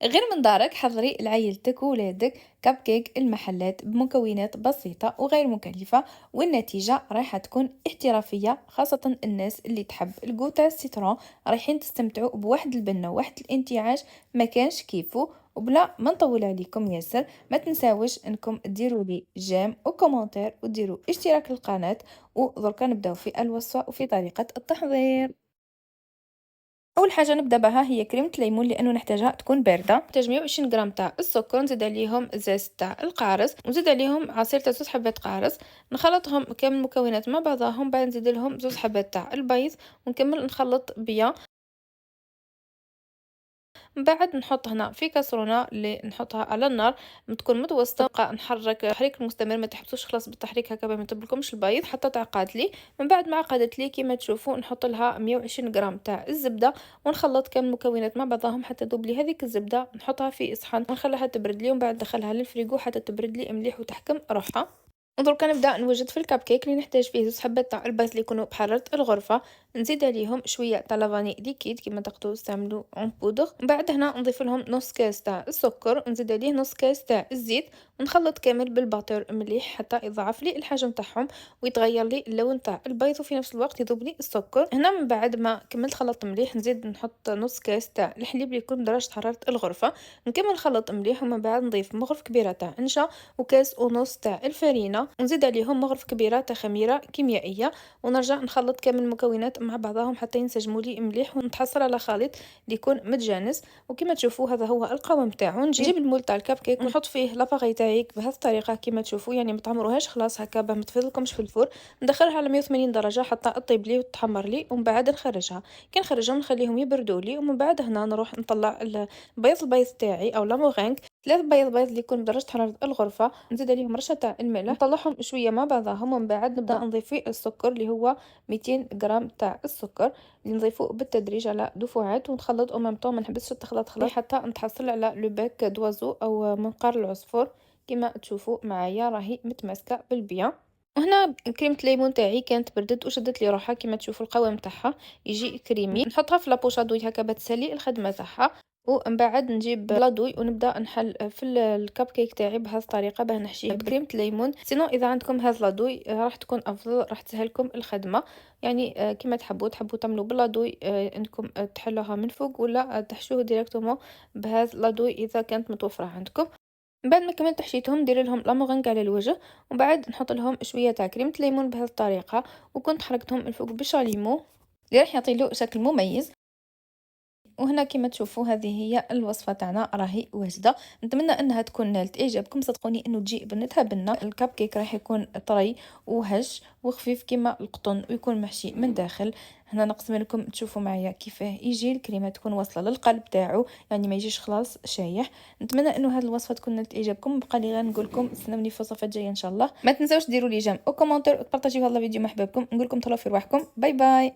غير من دارك حضري لعيلتك وولادك كب كيك المحلات بمكونات بسيطة وغير مكلفة، والنتيجة رايحة تكون احترافية، خاصة الناس اللي تحب الجوتا السيترون رايحين تستمتعوا بواحد البنة وواحد الانتعاش ما كانش كيفو. وبلا ما نطول عليكم ياسر، ما تنساوش انكم ديروا لي جيم وكومنتير وديروا اشتراك للقناة. ودركا نبداو في الوصفة وفي طريقة التحضير. اول حاجه نبدا بها هي كريمه الليمون لانه نحتاجها تكون بارده. نحتاج 120 غرام تاع السكر، نزيد عليهم زيت تاع القارص، ونزيد عليهم عصير تاع 2 حبات قارص. نخلطهم كامل المكونات مع بعضهم، بعد نزيد لهم 2 حبات تاع البيض ونكمل نخلط بيا. من بعد نحط هنا في كاسرونه اللي نحطها على النار تكون متوسطه، نبقى نحرك تحريك مستمر، ما تحبسوش خلاص بالتحريك هكا ما يطبلكمش البيض حتى تعقد لي. من بعد ما عقدت لي كيما تشوفوا نحط لها 120 غرام تاع الزبده، ونخلط كامل المكونات مع بعضهم حتى تذوب لي هذيك الزبده. نحطها في صحن ونخليها تبرد لي، ومن بعد ندخلها للفريغو حتى تبرد لي مليح وتحكم روحها. ودركا نبدا نوجد في الكب كيك اللي نحتاج فيه 2 حبات تاع البيض اللي يكونوا بحراره الغرفه، نزيد عليهم شويه تاع لافاني ليكيد كيما تقدروا تستعملوا اون بودر. من بعد هنا نضيف لهم نص كاس تاع السكر، ونزيد عليه نص كاس تاع الزيت، ونخلط كامل بالباتور مليح حتى يضاعف لي الحجم تاعهم ويتغير لي اللون تاع البيض، وفي نفس الوقت يذوب لي السكر. هنا من بعد ما كملت خلطت مليح نزيد نحط نص كاس تاع الحليب اللي يكون بدرجه حراره الغرفه، نكمل نخلط مليح. ومن بعد نضيف مغرف كبيره تاع نشا وكاس ونص تاع الفرينه، ونزيد عليهم مغرف كبيره تاع خميره كيميائيه، ونرجع نخلط كامل المكونات مع بعضهم حتى ينسجموا لي مليح، ونتحصل على خليط اللي يكون متجانس. وكما تشوفوا هذا هو القوام تاعو. نجيب المول تاع الكب كيك ونحط فيه لاباغي تاعي بهذه الطريقه كما تشوفوا، يعني ما تعمروهاش خلاص هكا باه ما تفضلكمش في الفرن. ندخلها على 180 درجه حتى تطيب لي وتحمر لي، ومن بعد نخرجها. كي نخرجهم نخليهم يبردوا لي، ومن بعد هنا نروح نطلع البيض تاعي او لاموغانك 3 بيض اللي يكون بدرجه حراره الغرفه، نزيد عليهم رشه تاع الملح، نطلعهم شويه مع بعضهم. ومن بعد نبدا نضيف فيه السكر اللي هو 200 غرام تاع السكر اللي نضيفوه بالتدريج على دفعات، ونخلط او ميم طون ما نحبسش التخلط خلط حتى نتحصل على لو باك دوازو او منقار العصفور. كما تشوفوا معايا راهي متماسكه بالبيان. وهنا كريمه الليمون تاعي كانت بردت وشدت لي روحها، كما تشوفوا القوام تاعها يجي كريمي. نحطها في لابوشادوي هكا بتسالي الخدمه تاعها. ومن بعد نجيب لادوي ونبدا نحل في الكب كيك تاعي بهذه الطريقه باه نحشيه بكريمه الليمون. سينو اذا عندكم هذا لادوي راح تكون افضل، راح تسهلكم الخدمه. يعني كما تحبوا تعملوا باللادوي انكم تحلوها من فوق، ولا تحشوه ديريكتومون بهذا لادوي اذا كانت متوفره عندكم. بعد ما كملت حشيتهم ندير لهم لاموغانك على الوجه، ومن بعد نحط لهم شويه تاع كريمه الليمون بهذه الطريقه، وكنت حركتهم من فوق بالشاليمو اللي راح يعطي له شكل مميز. وهنا كما تشوفوا هذه هي الوصفه تاعنا راهي واجده. نتمنى انها تكون نالت اعجابكم، صدقوني انه تجي بنتها بنه. الكب كيك راح يكون طري وهش وخفيف كما القطن، ويكون محشي من داخل. هنا نقسم لكم تشوفوا معايا كيفاه يجي الكريمه تكون واصله للقلب تاعو، يعني ما يجيش خلاص شايح. نتمنى انه هذه الوصفه تكون نالت اعجابكم. بقى لي غير نقول لكم استنوني في وصفات جايه ان شاء الله. ما تنساوش ديروا لي جيم او كومنتير وتبارطاجيو هذا الفيديو مع احبابكم. نقول لكم تهلاو في رواحكم. باي باي.